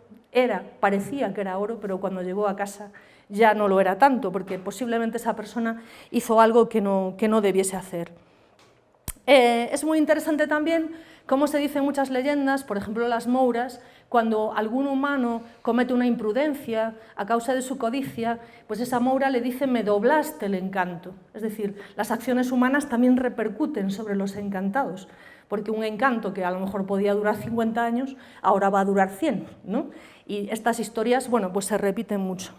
A: parecía que era oro, pero cuando llegó a casa ya no lo era tanto, porque posiblemente esa persona hizo algo que no debiese hacer. Es muy interesante también cómo se dice en muchas leyendas, por ejemplo las mouras, cuando algún humano comete una imprudencia a causa de su codicia, pues esa moura le dice: me doblaste el encanto. Es decir, las acciones humanas también repercuten sobre los encantados, porque un encanto que a lo mejor podía durar 50 años, ahora va a durar 100, ¿no? Y estas historias, bueno, pues se repiten mucho.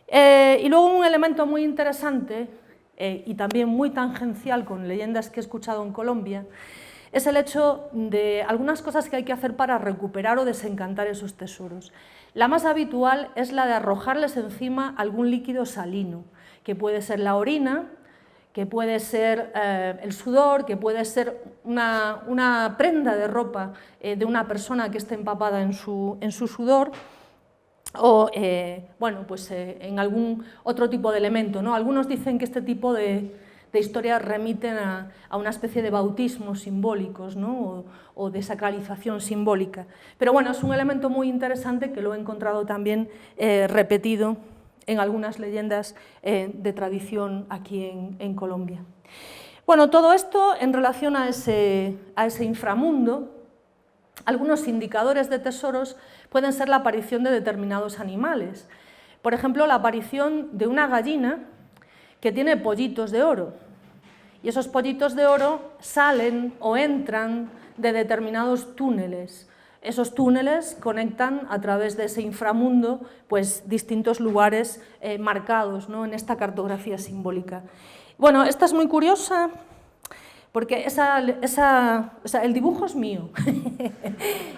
A: Y luego un elemento muy interesante y también muy tangencial con leyendas que he escuchado en Colombia es el hecho de algunas cosas que hay que hacer para recuperar o desencantar esos tesoros. La más habitual es la de arrojarles encima algún líquido salino, que puede ser la orina, que puede ser el sudor, que puede ser una prenda de ropa de una persona que esté empapada en su sudor, o bueno, pues, en algún otro tipo de elemento, ¿no? Algunos dicen que este tipo de historias remiten a una especie de bautismos simbólicos, ¿no? o de sacralización simbólica. Pero bueno, es un elemento muy interesante que lo he encontrado también repetido en algunas leyendas de tradición aquí en Colombia. Bueno, todo esto en relación a ese inframundo. Algunos indicadores de tesoros pueden ser la aparición de determinados animales. Por ejemplo, la aparición de una gallina que tiene pollitos de oro. Y esos pollitos de oro salen o entran de determinados túneles. Esos túneles conectan a través de ese inframundo pues, distintos lugares marcados, ¿no? En esta cartografía simbólica. Bueno, esta es muy curiosa, porque el dibujo es mío.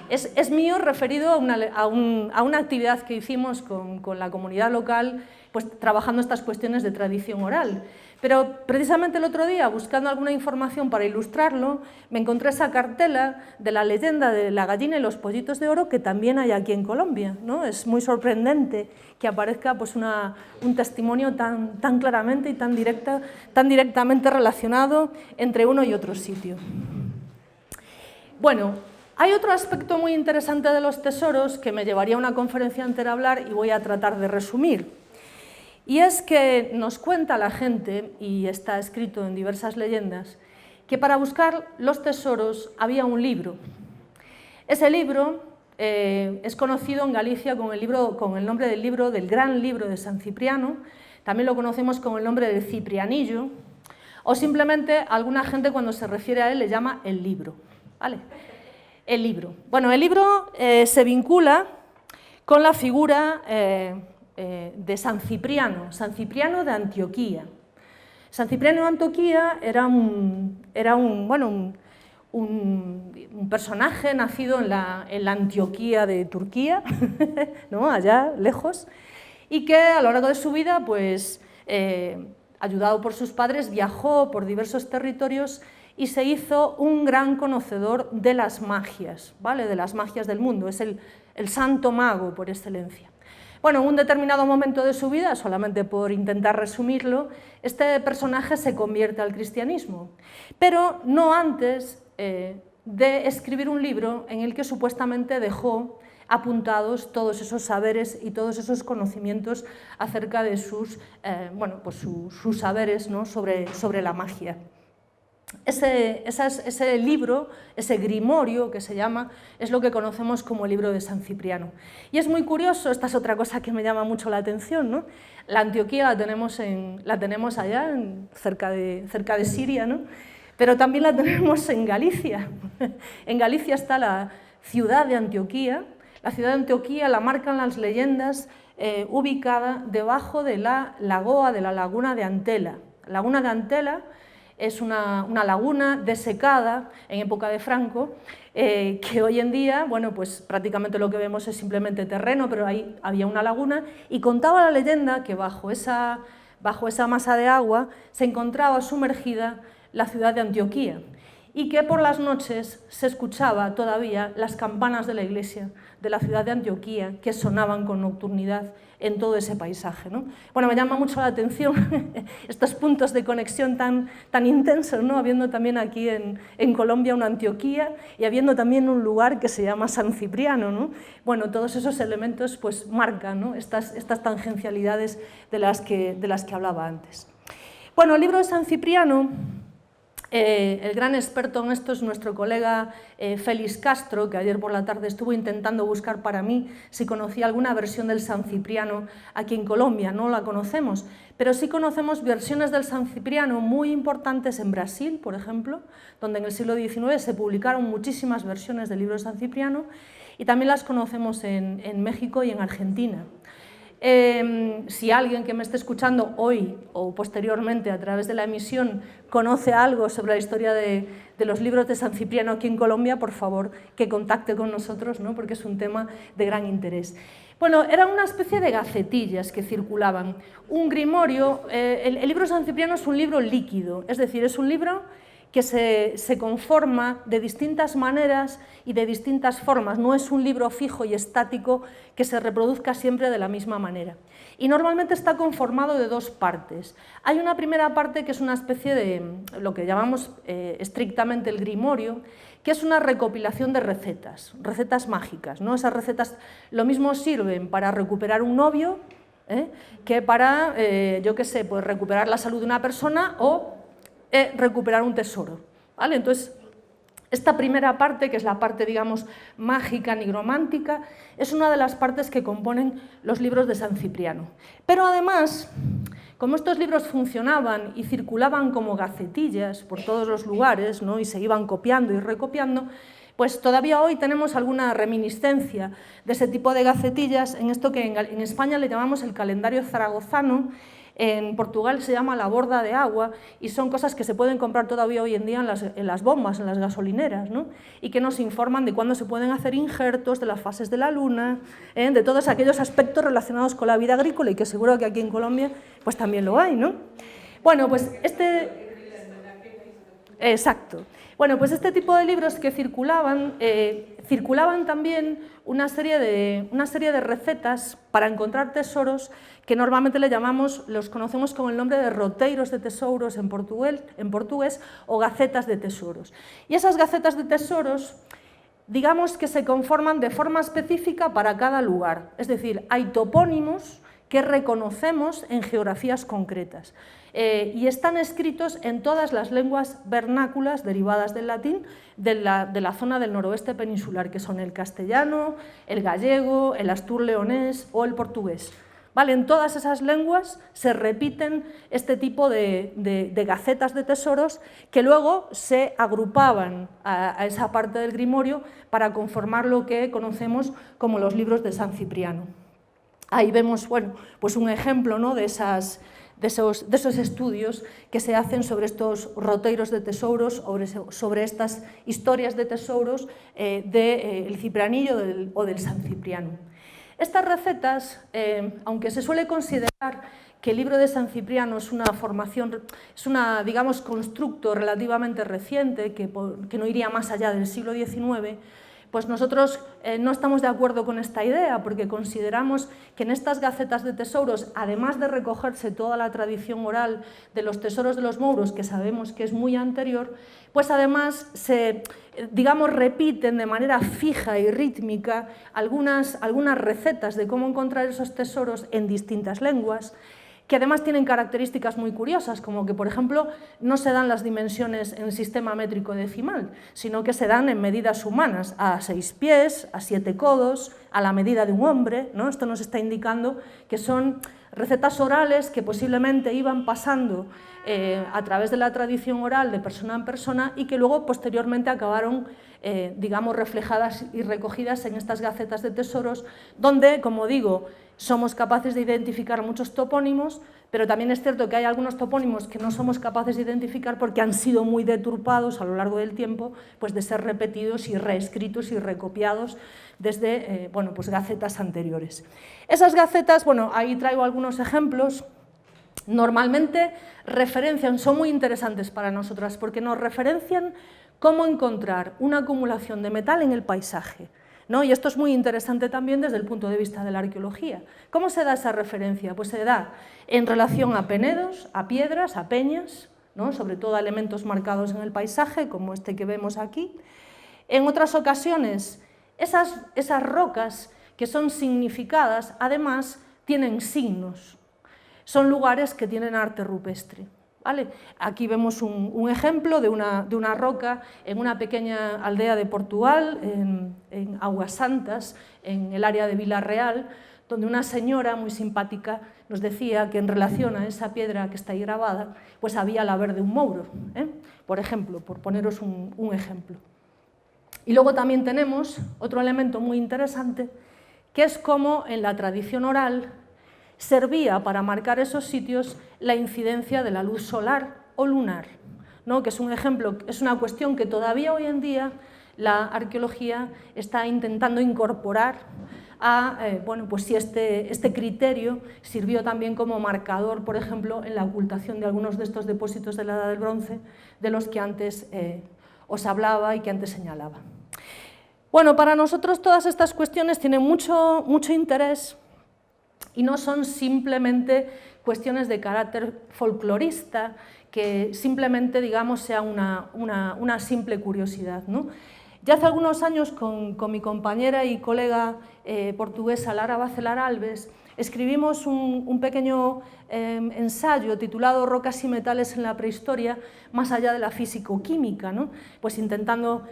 A: es mío referido a una actividad que hicimos con la comunidad local, pues, trabajando estas cuestiones de tradición oral. Pero precisamente el otro día, buscando alguna información para ilustrarlo, me encontré esa cartela de la leyenda de la gallina y los pollitos de oro que también hay aquí en Colombia, ¿no? Es muy sorprendente que aparezca pues, un testimonio tan claramente y tan directamente relacionado entre uno y otro sitio. Bueno, hay otro aspecto muy interesante de los tesoros que me llevaría a una conferencia entera a hablar y voy a tratar de resumir. Y es que nos cuenta la gente, y está escrito en diversas leyendas, que para buscar los tesoros había un libro. Ese libro es conocido en Galicia con el nombre del Gran Libro de San Cipriano, también lo conocemos con el nombre de Ciprianillo, o simplemente alguna gente cuando se refiere a él le llama el libro, ¿vale? El libro. Bueno, el libro se vincula con la figura de San Cipriano de Antioquía. San Cipriano de Antioquía era un personaje nacido en la Antioquía de Turquía, ¿no? Allá lejos, y que a lo largo de su vida, pues, ayudado por sus padres, viajó por diversos territorios y se hizo un gran conocedor de las magias, ¿vale? De las magias del mundo. Es el santo mago por excelencia. Bueno, en un determinado momento de su vida, solamente por intentar resumirlo, este personaje se convierte al cristianismo, pero no antes de escribir un libro en el que supuestamente dejó apuntados todos esos saberes y todos esos conocimientos acerca de sus, sus saberes, ¿no?, sobre la magia. Ese libro, ese grimorio que se llama, es lo que conocemos como el libro de San Cipriano. Y es muy curioso, esta es otra cosa que me llama mucho la atención, ¿no? La Antioquía la tenemos allá, cerca de Siria, ¿no? Pero también la tenemos en Galicia. En Galicia está la ciudad de Antioquía. La ciudad de Antioquía la marcan las leyendas ubicada debajo de la lagoa, de la laguna de Antela. La laguna de Antela es una laguna desecada en época de Franco, que hoy en día, bueno, pues prácticamente lo que vemos es simplemente terreno, pero ahí había una laguna, y contaba la leyenda que bajo esa masa de agua se encontraba sumergida la ciudad de Antioquía, y que por las noches se escuchaba todavía las campanas de la iglesia de la ciudad de Antioquía, que sonaban con nocturnidad en todo ese paisaje, ¿no? Bueno, me llama mucho la atención estos puntos de conexión tan intensos, ¿no? Habiendo también aquí en Colombia una Antioquía y habiendo también un lugar que se llama San Cipriano, ¿no? Bueno, todos esos elementos pues marcan, ¿no?, estas tangencialidades de las que hablaba antes. Bueno, el libro de San Cipriano, el gran experto en esto es nuestro colega Félix Castro, que ayer por la tarde estuvo intentando buscar para mí si conocía alguna versión del San Cipriano aquí en Colombia. No la conocemos, pero sí conocemos versiones del San Cipriano muy importantes en Brasil, por ejemplo, donde en el siglo XIX se publicaron muchísimas versiones del libro de San Cipriano, y también las conocemos en México y en Argentina. Si alguien que me esté escuchando hoy o posteriormente a través de la emisión conoce algo sobre la historia de los libros de San Cipriano aquí en Colombia, por favor que contacte con nosotros, ¿no?, porque es un tema de gran interés. Bueno, era una especie de gacetillas que circulaban. Un grimorio, el libro de San Cipriano es un libro líquido, es decir, es un libro que se conforma de distintas maneras y de distintas formas. No es un libro fijo y estático que se reproduzca siempre de la misma manera. Y normalmente está conformado de dos partes. Hay una primera parte que es una especie de lo que llamamos estrictamente el grimorio, que es una recopilación de recetas mágicas, ¿no? Esas recetas lo mismo sirven para recuperar un novio, que para, yo qué sé, pues recuperar la salud de una persona o recuperar un tesoro, ¿vale? Entonces, esta primera parte, que es la parte, digamos, mágica, nigromántica, es una de las partes que componen los libros de San Cipriano. Pero además, como estos libros funcionaban y circulaban como gacetillas por todos los lugares, ¿no?, y se iban copiando y recopiando, pues todavía hoy tenemos alguna reminiscencia de ese tipo de gacetillas en esto que en España le llamamos el calendario zaragozano. En Portugal se llama la borda de agua y son cosas que se pueden comprar todavía hoy en día en las bombas, en las gasolineras, ¿no?, y que nos informan de cuándo se pueden hacer injertos, de las fases de la luna, de todos aquellos aspectos relacionados con la vida agrícola y que seguro que aquí en Colombia pues también lo hay, ¿no? Bueno, pues exacto. Bueno, pues este tipo de libros que circulaban también una serie de recetas para encontrar tesoros que normalmente los conocemos con el nombre de roteiros de tesouros en portugués o gacetas de tesoros. Y esas gacetas de tesoros, digamos que se conforman de forma específica para cada lugar, es decir, hay topónimos que reconocemos en geografías concretas y están escritos en todas las lenguas vernáculas derivadas del latín de la zona del noroeste peninsular, que son el castellano, el gallego, el astur-leonés o el portugués. ¿Vale? En todas esas lenguas se repiten este tipo de gacetas de tesoros que luego se agrupaban a esa parte del grimorio para conformar lo que conocemos como los libros de San Cipriano. Ahí vemos, bueno, pues un ejemplo, ¿no?, de esos estudios que se hacen sobre estos roteiros de tesouros, sobre estas historias de tesouros del Ciprianillo o del San Cipriano. Estas recetas, aunque se suele considerar que el libro de San Cipriano es una formación, digamos, constructo relativamente reciente, que no iría más allá del siglo XIX, Pues nosotros no estamos de acuerdo con esta idea porque consideramos que en estas gacetas de tesoros, además de recogerse toda la tradición oral de los tesoros de los mouros, que sabemos que es muy anterior, pues además se, digamos, repiten de manera fija y rítmica algunas recetas de cómo encontrar esos tesoros en distintas lenguas, que además tienen características muy curiosas, como que, por ejemplo, no se dan las dimensiones en sistema métrico decimal, sino que se dan en medidas humanas, a 6 pies, a 7 codos, a la medida de un hombre, ¿no? Esto nos está indicando que son recetas orales que posiblemente iban pasando a través de la tradición oral de persona en persona y que luego posteriormente acabaron digamos, reflejadas y recogidas en estas gacetas de tesoros, donde, como digo, somos capaces de identificar muchos topónimos, pero también es cierto que hay algunos topónimos que no somos capaces de identificar porque han sido muy deturpados a lo largo del tiempo, pues de ser repetidos y reescritos y recopiados desde bueno, pues gacetas anteriores. Esas gacetas, bueno, ahí traigo algunos ejemplos. Normalmente referencian, son muy interesantes para nosotras porque nos referencian cómo encontrar una acumulación de metal en el paisaje, ¿no? Y esto es muy interesante también desde el punto de vista de la arqueología. ¿Cómo se da esa referencia? Pues se da en relación a penedos, a piedras, a peñas, ¿no? Sobre todo a elementos marcados en el paisaje, como este que vemos aquí. En otras ocasiones, esas rocas que son significadas, además, tienen signos. Son lugares que tienen arte rupestre. ¿Vale? Aquí vemos un ejemplo de una roca en una pequeña aldea de Portugal, en Aguas Santas, en el área de Vilarreal, donde una señora muy simpática nos decía que en relación a esa piedra que está ahí grabada, pues había la verde un mouro, por ejemplo, por poneros un ejemplo. Y luego también tenemos otro elemento muy interesante, que es cómo en la tradición oral servía para marcar esos sitios la incidencia de la luz solar o lunar, ¿no? Que es un ejemplo, es una cuestión que todavía hoy en día la arqueología está intentando incorporar a, bueno, pues si este criterio sirvió también como marcador, por ejemplo, en la ocultación de algunos de estos depósitos de la Edad del Bronce, de los que antes os hablaba y que antes señalaba. Bueno, para nosotros todas estas cuestiones tienen mucho interés y no son simplemente cuestiones de carácter folclorista, que simplemente, digamos, sea una simple curiosidad, ¿no? Ya hace algunos años, con mi compañera y colega portuguesa Lara Bacelar Alves, escribimos un pequeño ensayo titulado Rocas y metales en la prehistoria, más allá de la físico-química, ¿no? Pues intentando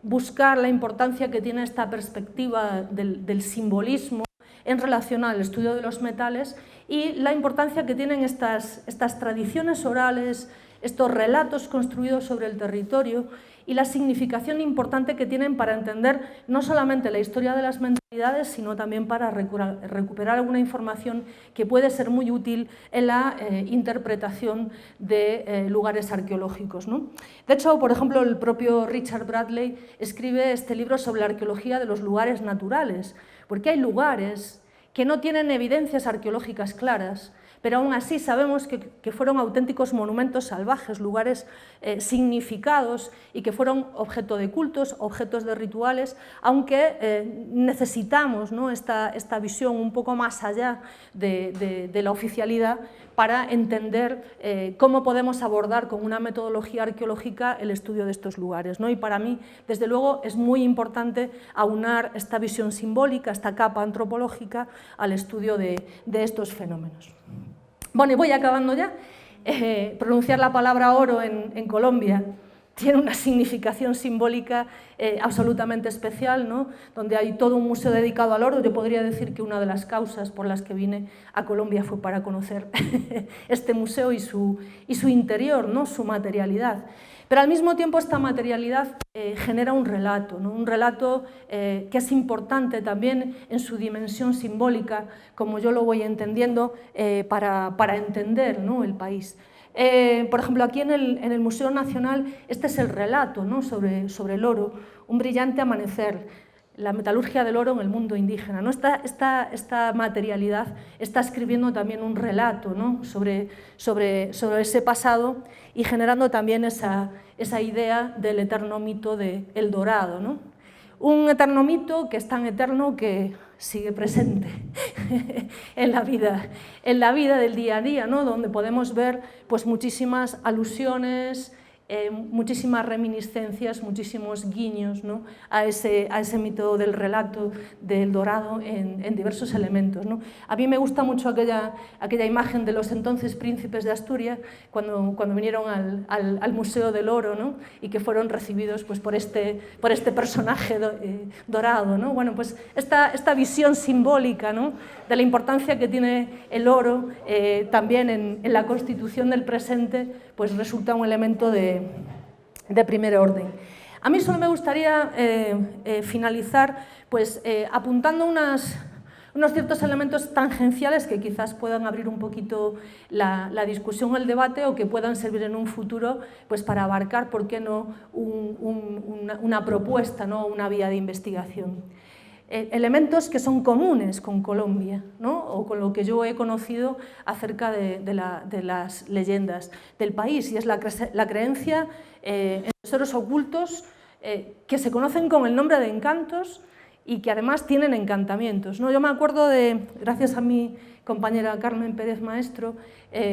A: buscar la importancia que tiene esta perspectiva del simbolismo en relación al estudio de los metales y la importancia que tienen estas tradiciones orales, estos relatos construidos sobre el territorio y la significación importante que tienen para entender no solamente la historia de las mentalidades, sino también para recuperar alguna información que puede ser muy útil en la interpretación de lugares arqueológicos, ¿no? De hecho, por ejemplo, el propio Richard Bradley escribe este libro sobre la arqueología de los lugares naturales, porque hay lugares que no tienen evidencias arqueológicas claras, pero aún así sabemos que fueron auténticos monumentos salvajes, lugares significados y que fueron objeto de cultos, objetos de rituales, aunque necesitamos, ¿no?, esta visión un poco más allá de la oficialidad para entender cómo podemos abordar con una metodología arqueológica el estudio de estos lugares, ¿no? Y para mí, desde luego, es muy importante aunar esta visión simbólica, esta capa antropológica, al estudio de estos fenómenos. Bueno, y voy acabando ya. Pronunciar la palabra oro en Colombia tiene una significación simbólica absolutamente especial, ¿no? Donde hay todo un museo dedicado al oro. Yo podría decir que una de las causas por las que vine a Colombia fue para conocer este museo y su interior, ¿no?, su materialidad. Pero al mismo tiempo esta materialidad genera un relato, ¿no?, un relato que es importante también en su dimensión simbólica, como yo lo voy entendiendo, para entender, ¿no?, el país. Por ejemplo, aquí en el Museo Nacional, este es el relato, ¿no?, sobre el oro, un brillante amanecer, la metalurgia del oro en el mundo indígena, ¿no? Esta materialidad está escribiendo también un relato, ¿no?, sobre ese pasado y generando también esa idea del eterno mito de El Dorado, ¿no? Un eterno mito que es tan eterno que sigue presente en la vida del día a día, ¿no? Donde podemos ver pues, muchísimas alusiones, muchísimas reminiscencias, muchísimos guiños, ¿no? a ese mito del relato del Dorado en diversos elementos, ¿no? A mí me gusta mucho aquella imagen de los entonces príncipes de Asturias cuando vinieron al Museo del Oro, ¿no? Y que fueron recibidos pues, por este personaje dorado, ¿no? Bueno, pues esta visión simbólica, ¿no? de la importancia que tiene el oro también en la constitución del presente, pues resulta un elemento de primer orden. A mí solo me gustaría finalizar pues, apuntando unos ciertos elementos tangenciales que quizás puedan abrir un poquito la discusión o el debate o que puedan servir en un futuro pues, para abarcar, ¿por qué no?, una propuesta, ¿no?, una vía de investigación. Elementos que son comunes con Colombia, ¿no? o con lo que yo he conocido acerca de las leyendas del país, y es la creencia en tesoros ocultos que se conocen con el nombre de encantos y que además tienen encantamientos, ¿no? Yo me acuerdo gracias a mi compañera Carmen Pérez Maestro,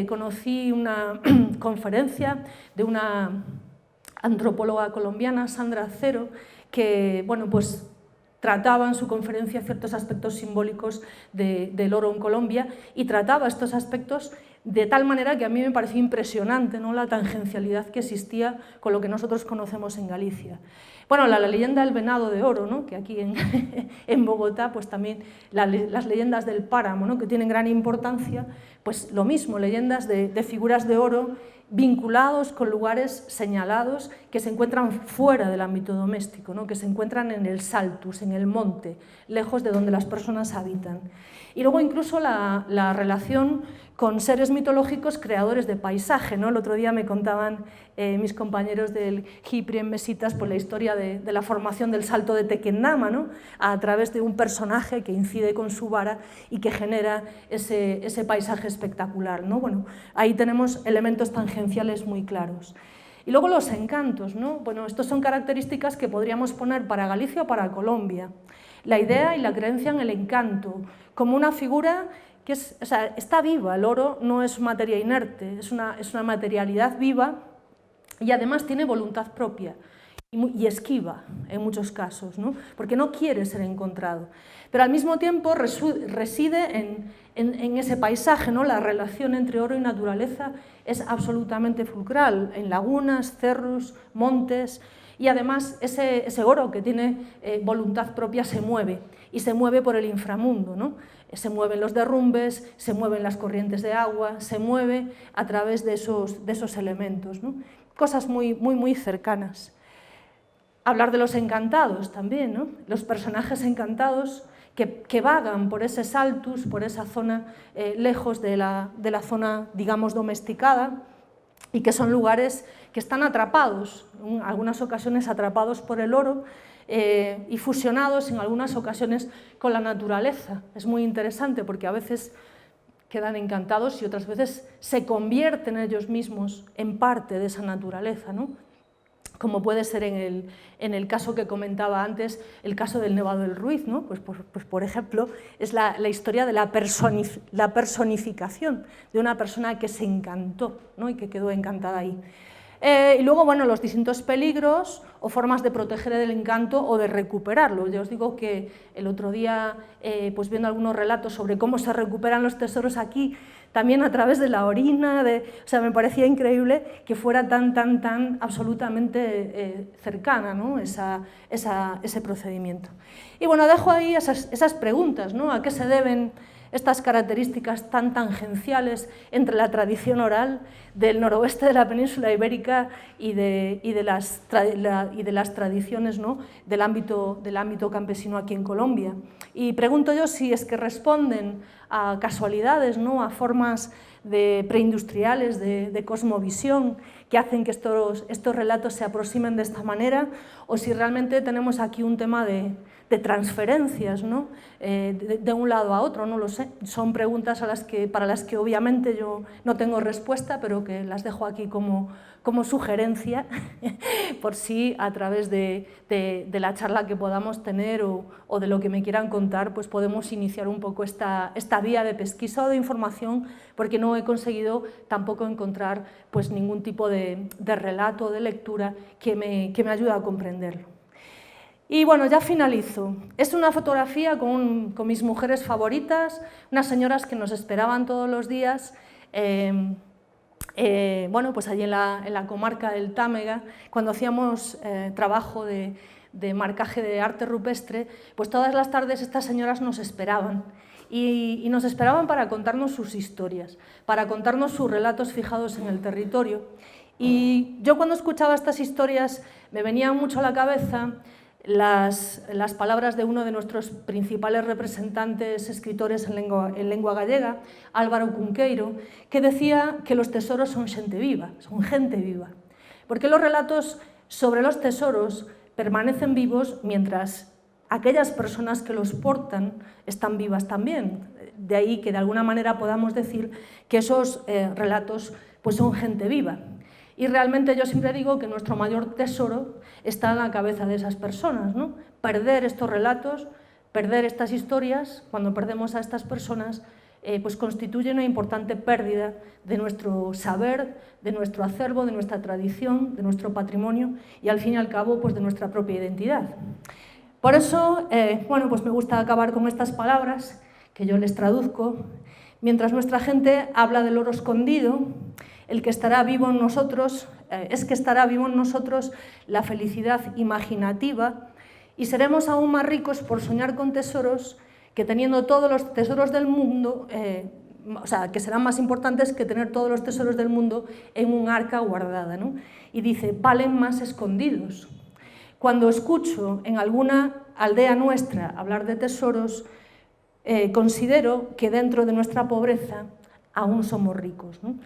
A: conocí una conferencia de una antropóloga colombiana, Sandra Cero, que, bueno, pues trataba en su conferencia ciertos aspectos simbólicos del oro en Colombia y trataba estos aspectos de tal manera que a mí me pareció impresionante, ¿no?, la tangencialidad que existía con lo que nosotros conocemos en Galicia. Bueno, la leyenda del venado de oro, ¿no?, que aquí en Bogotá, pues también las leyendas del páramo, ¿no?, que tienen gran importancia, pues lo mismo, leyendas de figuras de oro vinculados con lugares señalados que se encuentran fuera del ámbito doméstico, ¿no?, que se encuentran en el saltus, en el monte, lejos de donde las personas habitan. Y luego incluso la relación con seres mitológicos creadores de paisaje, ¿no? El otro día me contaban mis compañeros del GIPRI en Mesitas pues, la historia de la formación del salto de Tequendama, ¿no?, a través de un personaje que incide con su vara y que genera ese paisaje espectacular, ¿no? Bueno, ahí tenemos elementos tangenciales muy claros. Y luego los encantos, ¿no? Bueno, estos son características que podríamos poner para Galicia o para Colombia. La idea y la creencia en el encanto como una figura que está viva. El oro no es materia inerte, es una materialidad viva y además tiene voluntad propia y esquiva en muchos casos, ¿no?, porque no quiere ser encontrado. Pero al mismo tiempo reside en ese paisaje, ¿no? La relación entre oro y naturaleza es absolutamente fulcral, en lagunas, cerros, montes, y además ese oro que tiene voluntad propia se mueve, y se mueve por el inframundo, ¿no? Se mueven los derrumbes, se mueven las corrientes de agua, se mueve a través de esos elementos, ¿no? Cosas muy, muy, muy cercanas. Hablar de los encantados también, ¿no? Los personajes encantados que vagan por ese saltus, por esa zona lejos de la zona, digamos, domesticada, y que son lugares que están atrapados, en algunas ocasiones atrapados por el oro y fusionados en algunas ocasiones con la naturaleza. Es muy interesante porque a veces quedan encantados y otras veces se convierten ellos mismos en parte de esa naturaleza, ¿no? Como puede ser en el caso que comentaba antes, el caso del Nevado del Ruiz, ¿no? Pues por ejemplo, es la historia de la personificación de una persona que se encantó, ¿no?, y que quedó encantada ahí. Y luego, bueno, los distintos peligros o formas de proteger el encanto o de recuperarlo. Yo os digo que el otro día, pues viendo algunos relatos sobre cómo se recuperan los tesoros aquí, también a través de la orina, o sea, me parecía increíble que fuera tan absolutamente cercana, ¿no?, ese procedimiento. Y bueno, dejo ahí esas preguntas, ¿no? ¿A qué se deben estas características tan tangenciales entre la tradición oral del noroeste de la península ibérica y de las tradiciones, ¿no?, del ámbito campesino aquí en Colombia? Y pregunto yo si es que responden a casualidades, ¿no?, a formas preindustriales de cosmovisión que hacen que estos relatos se aproximen de esta manera, o si realmente tenemos aquí un tema de transferencias, ¿no?, de un lado a otro, no lo sé. Son preguntas para las que obviamente yo no tengo respuesta, pero que las dejo aquí como como sugerencia, por si a través de la charla que podamos tener o de lo que me quieran contar, pues podemos iniciar un poco esta vía de pesquisa o de información, porque no he conseguido tampoco encontrar pues ningún tipo de relato o de lectura que me ayude a comprenderlo. Y bueno, ya finalizo. Es una fotografía con mis mujeres favoritas, unas señoras que nos esperaban todos los días, bueno, pues allí en la comarca del Támega, cuando hacíamos trabajo de marcaje de arte rupestre, pues todas las tardes estas señoras nos esperaban. Y nos esperaban para contarnos sus historias, para contarnos sus relatos fijados en el territorio. Y yo cuando escuchaba estas historias me venían mucho a la cabeza las palabras de uno de nuestros principales representantes escritores en lengua gallega, Álvaro Cunqueiro, que decía que los tesoros son gente viva, porque los relatos sobre los tesoros permanecen vivos mientras aquellas personas que los portan están vivas también. De ahí que de alguna manera podamos decir que esos relatos pues son gente viva. Y realmente yo siempre digo que nuestro mayor tesoro está en la cabeza de esas personas, ¿no? Perder estos relatos, perder estas historias, cuando perdemos a estas personas, pues constituye una importante pérdida de nuestro saber, de nuestro acervo, de nuestra tradición, de nuestro patrimonio y al fin y al cabo pues de nuestra propia identidad. Por eso, bueno, pues me gusta acabar con estas palabras que yo les traduzco. Mientras nuestra gente habla del oro escondido, el que estará vivo en nosotros, es que estará vivo en nosotros la felicidad imaginativa y seremos aún más ricos por soñar con tesoros que teniendo todos los tesoros del mundo, o sea, que serán más importantes que tener todos los tesoros del mundo en un arca guardada, ¿no? Y dice, valen más escondidos. Cuando escucho en alguna aldea nuestra hablar de tesoros, considero que dentro de nuestra pobreza aún somos ricos, ¿no?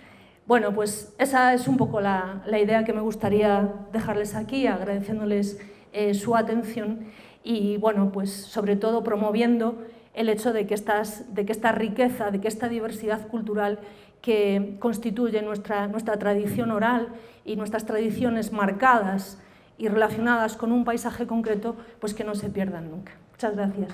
A: Bueno, pues esa es un poco la idea que me gustaría dejarles aquí, agradeciéndoles su atención y, bueno, pues sobre todo promoviendo el hecho de que esta riqueza, de que esta diversidad cultural que constituye nuestra tradición oral y nuestras tradiciones marcadas y relacionadas con un paisaje concreto, pues que no se pierdan nunca. Muchas gracias.